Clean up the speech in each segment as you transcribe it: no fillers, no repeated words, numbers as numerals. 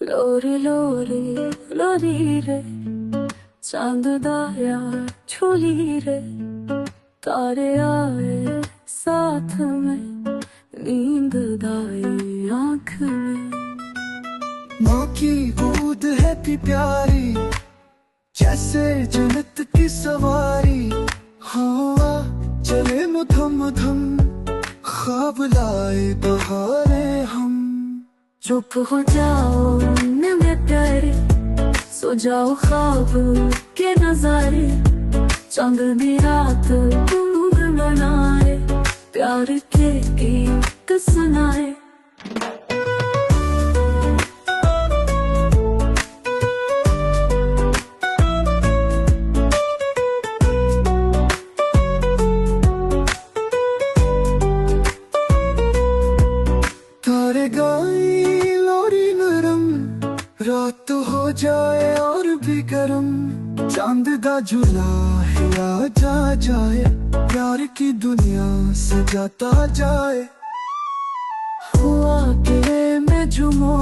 लोरी लोरी लोरी रे चांद दाया झोली रे तारे आए साथ में नींद दाई आँख में। माँ की गोद है प्यारी जैसे जन्नत की सवारी। हवा चले मधम मधम ख्वाब लाए बहारे हम। चुप हो जाओ मेरे प्यारे सो जाओ ख्वाब के नजारे। चांदनी रात दूध बनाए प्यार के गीत सुनाए। तारे गाई लोरी नरम रात हो जाए और भी गरम। चांद दा झूला हिला जाए प्यार की दुनिया सजाता जाए। हुआ के मैं झूमो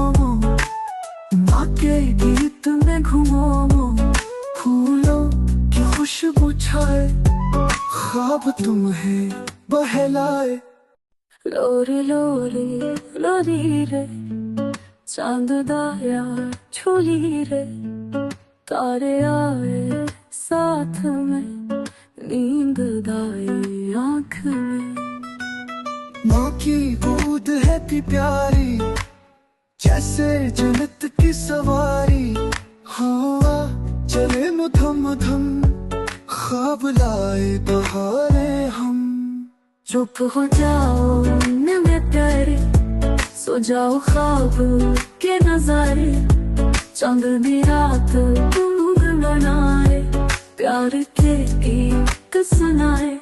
माँ के गीत में घूमो। फूलों की खुशबू छाए ख्वाब तुम्हें बहलाए। लोरी लोरी लोरी रे चांद दाया झोली रे तारे आए साथ में नींद दाई आँख में। माँ की गोद है प्यारी जैसे जन्नत की सवारी। हवा चले मधम मधम ख्वाब लाए बहारे हम। चुप हो जाओ मेरे प्यारे सो जाओ ख्वाब के नजारे। चांदनी रात दूध बनाए प्यार के गीत सुनाए।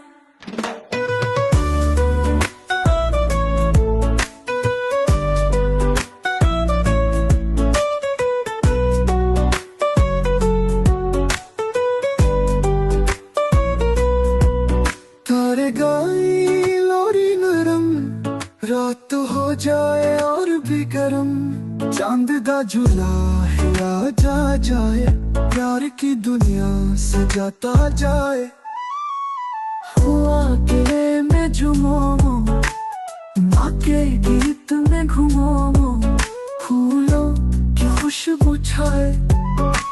तारे गाई लोरी नरम रात हो जाए और भी गरम। चांद दा झूला हिला जाए प्यार की दुनिया सजाता जाए। हुआ के मैं झूमो माँ के गीत में घूमो। फूलों की खुशबू छाए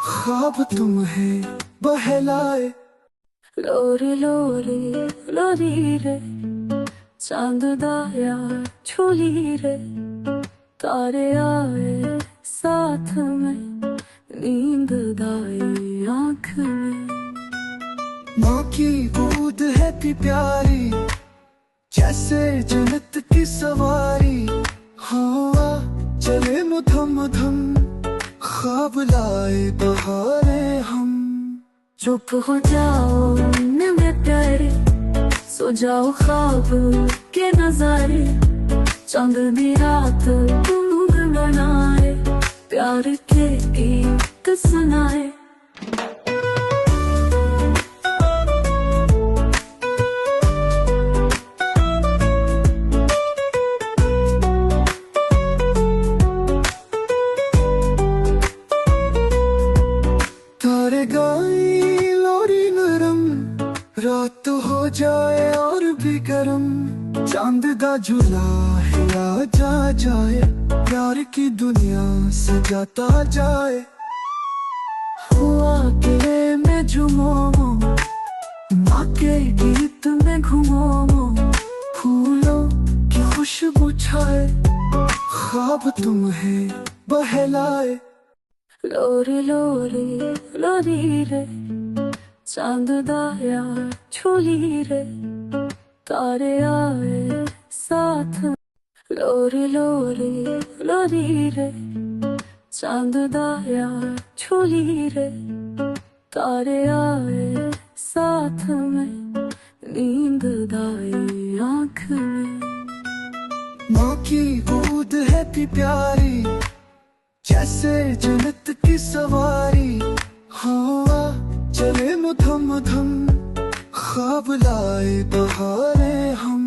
ख्वाब तुम्हें बहलाए। लोरी लोरी लोरी रे चांद दाया झोली रे तारे आए साथ में नींद दाई आँख में। माँ की गोद है प्यारी जैसे जन्नत की सवारी। हवा चले मधम मधम ख्वाब लाए बहारे हम। चुप हो जाओ मेरे प्यारे सो जाओ ख्वाब के नजारे। चांदनी रात दूध बनाए प्यार के गीत सुनाए। तारे गाई लोरी नरम रात हो जाए और भी गरम। चांद दा झूला हिला जाए प्यार की दुनिया सजाता जाए। हुआ के मैं झूमो माँ के गीत में घूमो। फूलों की खुशबू छाए ख्वाब तुम्हें बहलाए। लोरी लोरी लोरी रे चांद दाया झोली रे तारे आए साथ। लोरी लोरी लोरी रे चांद दाया झोली रे तारे आए साथ में नींद दाई आँख में। माँ की गोद है प्यारी जैसे जन्नत की सवारी। हवा चले मधम मधम ख्वाब लाए बहारे हम।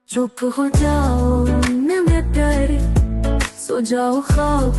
चुप हो जाओ मेरे प्यारे सो जाओ ख्वाब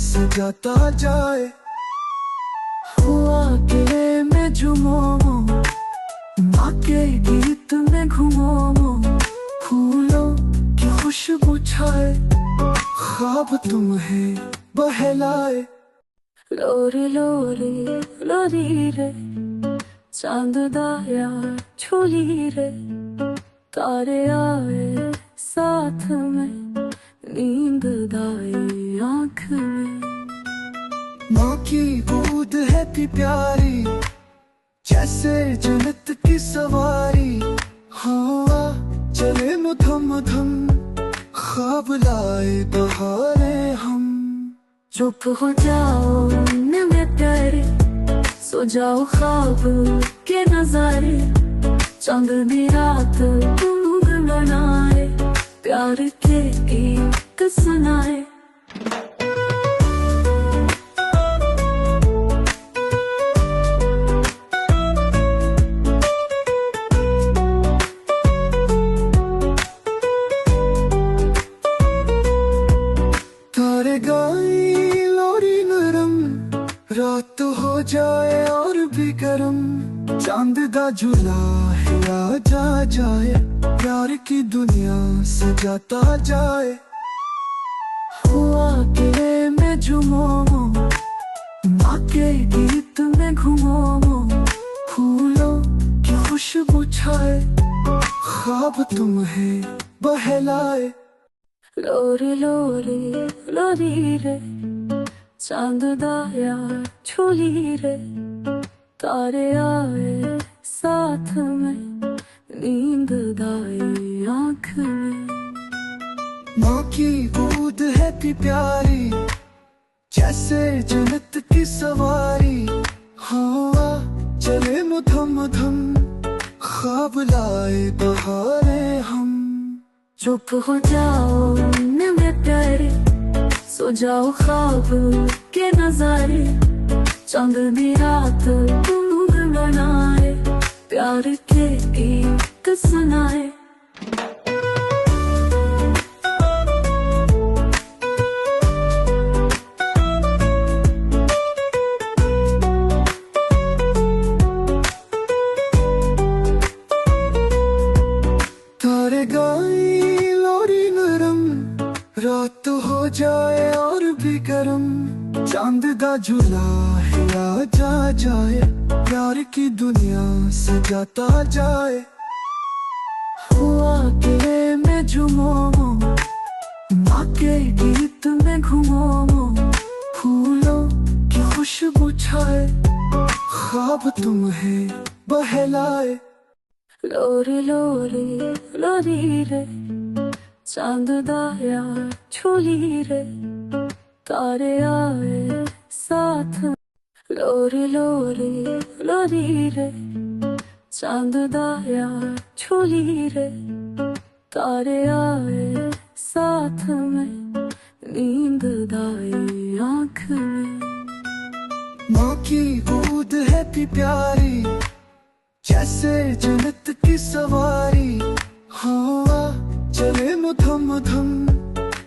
सजाता जाए। हुआ के मैं झूमो माँ के गीत में घूमो, फूलों की खुशबू छाए, ख्वाब तुम्हें बहलाए। लोरी लोरी लोरी रे, चांद दाया झोली रे, तारे आए साथ में, नींद दाई आँख में। माँ की गोद है थी प्यारी, जैसे जन्नत की सवारी। हवा चले मधम मधम, ख्वाब लाए बहारे हम। चुप हो जाओ मेरे प्यारे, सो जाओ ख्वाब के नजारे। चांदनी रात गूंग बनाए, प्यार के गीत सुनाए। तारे गाई लोरी नरम, रात हो जाए और भी गरम। चांद दा झूला हिला जा जाए, प्यार की दुनिया सजाता जाए। हुआ के मैं झूमो माँ के गीत में घूमो, फूलों की खुशबू छाए, ख्वाब तुम्हें बहलाए। लोरी लोरी लोरी रे, चांद दाया झोली रे, तारे आए साथ में, नींद दाई आँख में। माँ की गोद है थी प्यारी, जैसे जन्नत की सवारी। हवा चले मधम मधम, ख्वाब लाए बहारे हम। चुप हो जाओ मेरे प्यारे, सो जाओ ख्वाब के नजारे। चांदनी रात गूंग बनाए, प्यार के गीत सुनाए। तारे गाई लोरी नरम, रात हो जाए और भी गरम। चांद दा झूला हिला जा जाए, प्यार की दुनिया सजाता जाए। हुआ के मैं झूमो माँ के गीत में घूमो, फूलों की खुशबू छाए, ख्वाब तुम्हें बहलाए। लोरी लोरी लोरी रे, चांद दाया झोली रे, तारे आए साथ। लोरी लोरी लोरी रे, चांद दाया झोली रे, तारे आए साथ में, नींद दाई आँख में। माँ की गोद है थी प्यारी, जैसे जन्नत की सवारी। हवा चले मधम मधम,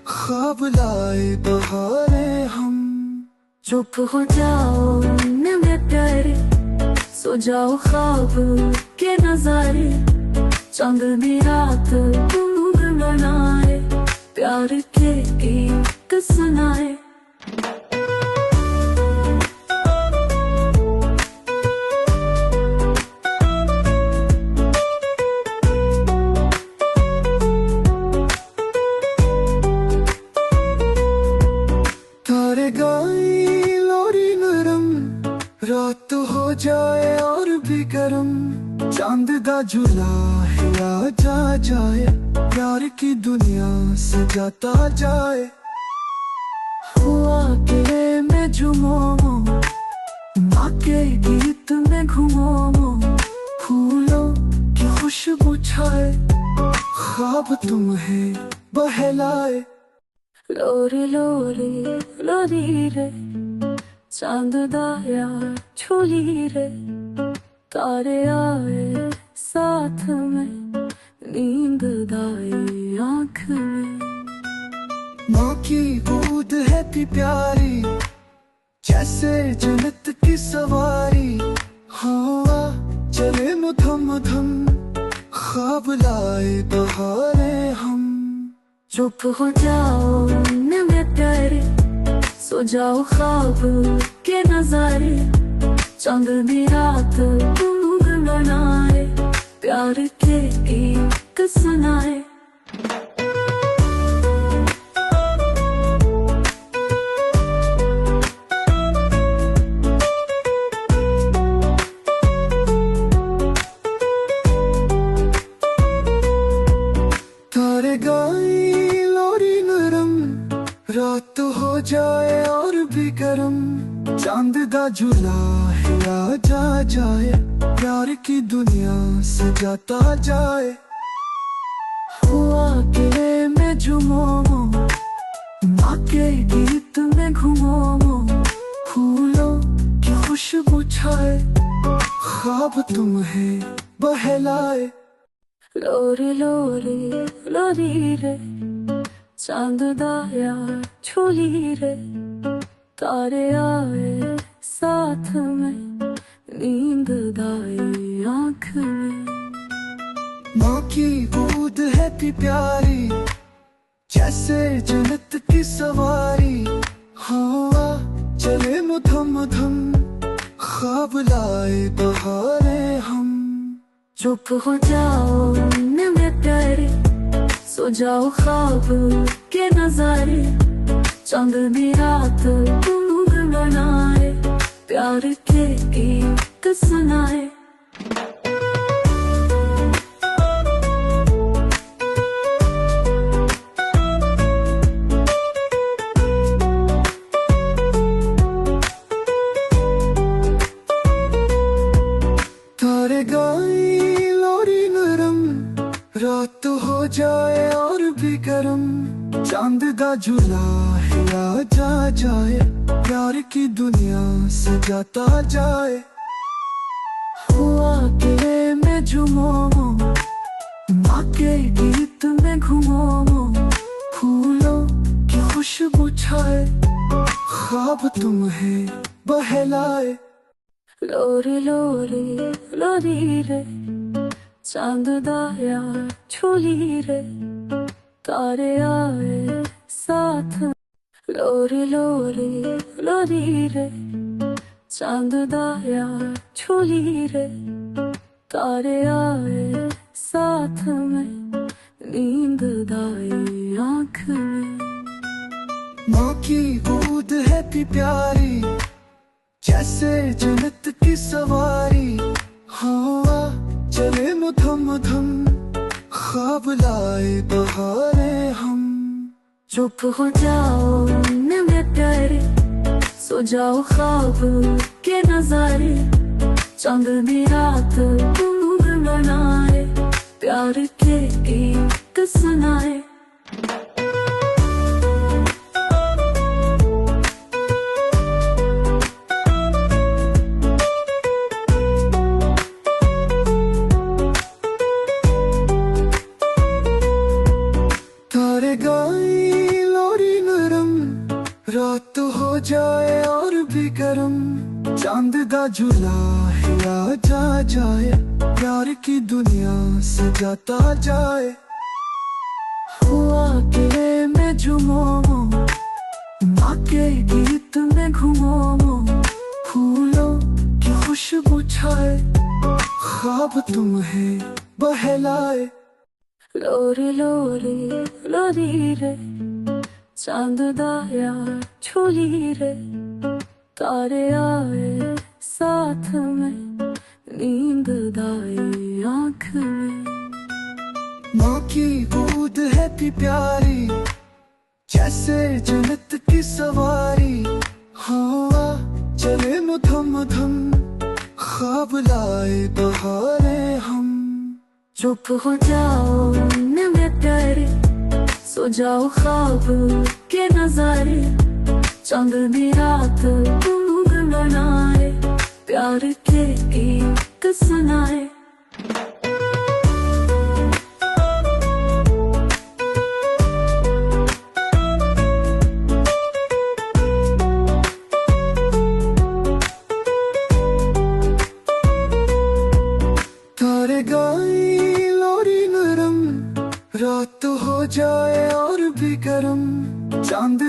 ख्वाब लाए बहारे हम। चुप हो जाओ मेरे प्यारे, सो जाओ ख्वाब के नजारे। चांदनी रात गूंग बनाए, प्यार के गीत सुनाए। तारे गाई लोरी नरम, रात हो जाए और भी गरम। चांद दा झूला हिला जा जाए, प्यार की दुनिया सजाता जाए। हुआ के मैं झूमो माँ के गीत में घूमो, फूलों की खुशबू छाए, ख्वाब तुम्हें बहलाए। लोरी लोरी लोरी रे, चांद दाया झोली रे, तारे आए साथ में, नींद दाई आँख में। माँ की गोद है भी प्यारी, जैसे जन्नत की सवारी। हवा चले मधम मधम, ख्वाब लाए बहारे हम। चुप हो जाओ न मैं प्यारे, सो जाओ ख्वाब के नजारे। चांदनी रात गूंग बनाए, प्यार के गीत सुनाए। तारे गाए लोरी नरम, रात हो जाए और भी गरम। चांद दा झूला हिला जा जाए, प्यार की दुनिया सजाता जाए। हुआ के मैं झूमो, माँ के गीत में घूमो। फूलों की खुशबू छाए, ख्वाब तुम्हें बहलाए। लोरी लोरी लोरी रे, चांद दाया झूली रे। तारे आए साथ में, नींद दाई आँख में। माँ की गोद है भी प्यारी, जैसे जन्नत की सवारी। हवा चले मधम मधम, ख्वाब लाए बहारे हम। चुप हो जाओ न मैं प्यारे, सो जाओ ख्वाब के नजारे। चांदनी रात गूंग बनाए, प्यार के गीत सुनाए। तारे गाए लोरी नरम, रात हो जाए और भी गरम। चांद दा झूला हिला जा जाए, प्यार की दुनिया सजाता जाए। हुआ के मैं झूमो, माँ के गीत में घूमो। फूलों की खुशबू छाए, ख्वाब तुम्हें बहलाए। लोरी लोरी लोरी रे, चांद दाया झूली रे। तारे आए साथ, लोरी लोरी लोरी रे। चांद दाया झूली रे। तारे आए साथ में, नींद दाई आँख में। माँ की गोद है भी प्यारी, जैसे जन्नत की सवारी। हवा चले मधम मधम, ख्वाब लाए बहारे हम। चुप हो जाओ न मैं प्यारे, सो जाओ ख्वाब के नजारे। चांदनी रात गूंग बनाए, प्यार के गीत सुनाए। तारे गाए लोरी नरम, रात हो जाए और भी गरम। चांद दा झूला हिला जा जाए, प्यार की दुनिया सजाता जाए। हुआ के मैं झूमो, माँ के गीत में घूमो। फूलों की खुशबू छाए, ख्वाब तुम्हें बहलाए। लोरी लोरी लोरी रे, चांद दाया झूली रे। तारे आए साथ में, नींद दाई आँख में। माँ की गोद है भी प्यारी, जैसे जन्नत की सवारी। हवा चले मधम मधम, ख्वाब लाए बहारे हम। चुप हो जाओ न मैं प्यारे, सो जाओ ख्वाब के नजारे। चांदनी रात गूंग बनाए, प्यार के गीत सुनाए।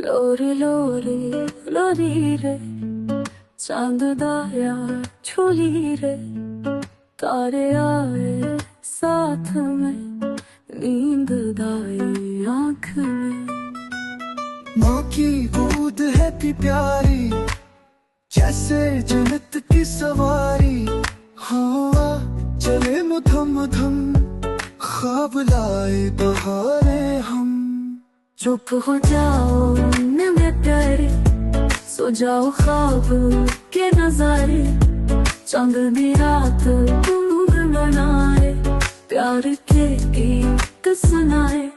लोरी लोरी लोरी रे चांद दाया झोली रे तारे आए साथ में नींद दाई आँख में। माँ की बूंद है भी प्यारी जैसे जन्नत की सवारी। हवा चले मधम मधम ख्वाब लाए बहारे हम। चुप हो जाओ मेरे प्यारे सो जाओ ख्वाब के नजारे चांदनी रात ढूंढ बनाए प्यार के गीत सुनाए।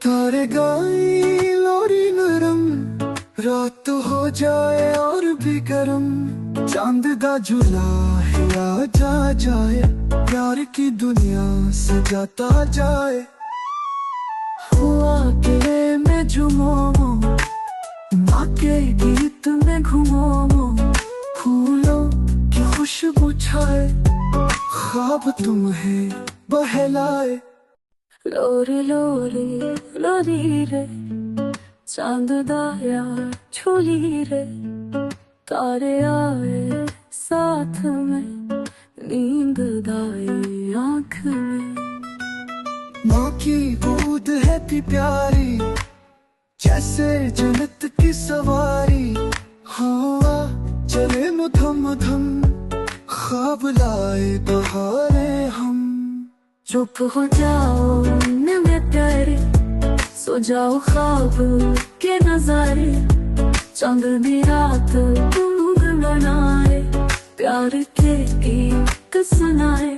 तारे गाए लोरी नरम रात हो जाए और भी गर्म। चांद दा झूला हिला जा जाए प्यार की दुनिया सजाता जाए। हुआ के मैं झूमो माँ के गीत में घूमो फूलों की खुशबू छाए ख्वाब तुम्हें बहलाए। लोरी लोरी लोरी रे चांद दाया झोली रे तारे आए साथ में नींद दाई आँख में। माँ की बूंद है भी प्यारी जैसे जन्नत की सवारी। हवा चले मधम मधम ख्वाब लाए बहारे हम। चुप हो जाओ मेरे प्यारे सो जाओ ख्वाब के नजारे चांदनी रात ढूंढ बनाए प्यार के गीत सुनाए।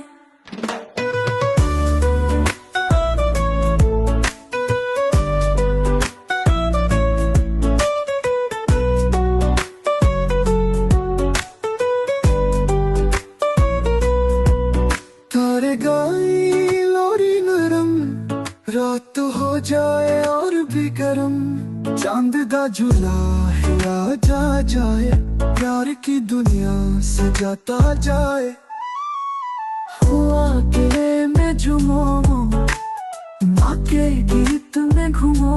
तारे गाए लोरी नरम रात हो जाए और भी गर्म। चांद दा झूला हिला जा जाए प्यार की दुनिया सजाता जाए। हुआ के मैं झूमो माँ के गीत में घूमो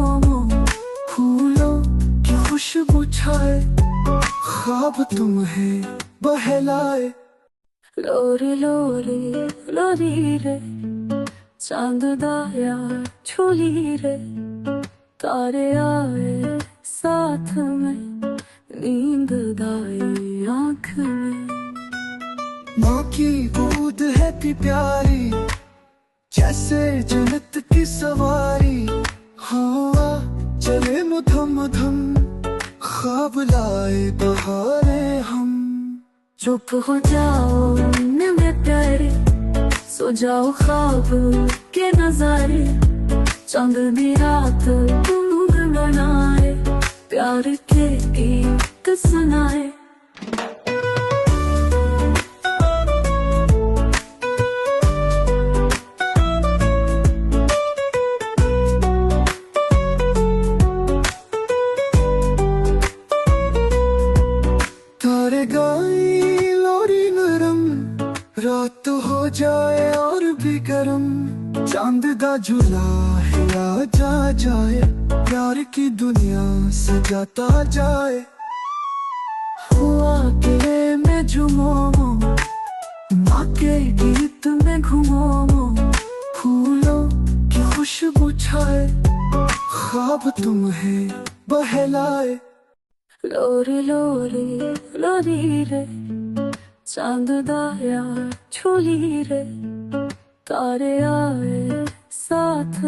फूलों की खुशबू छाए ख्वाब तुम्हें बहलाए। लोरी लोरी लोरी रे चांद दाया झोली रे तारे आए साथ में नींद दाई आँख में। माँ की बूंद है भी प्यारी जैसे जन्नत की सवारी। हवा चले मधम मधम ख्वाब लाए बहारे हम। चुप हो जाओ मेरे प्यारे सो जाओ ख्वाब के नजारे चांदनी रात ढूंढ बनाए प्यार के गीत सुनाए। तारे गाए लोरी नरम रात हो जाए और भी गर्म। चांद दा झूला हिला जा जाए प्यार की दुनिया सजाता जाए। हुआ के मैं झूमो माँ के गीत में घूमो फूलों की खुशबू छाए ख्वाब तुम्हें बहलाए। लोरी लोरी लोरी रे चांद दाया झोली रे तारे आए साथ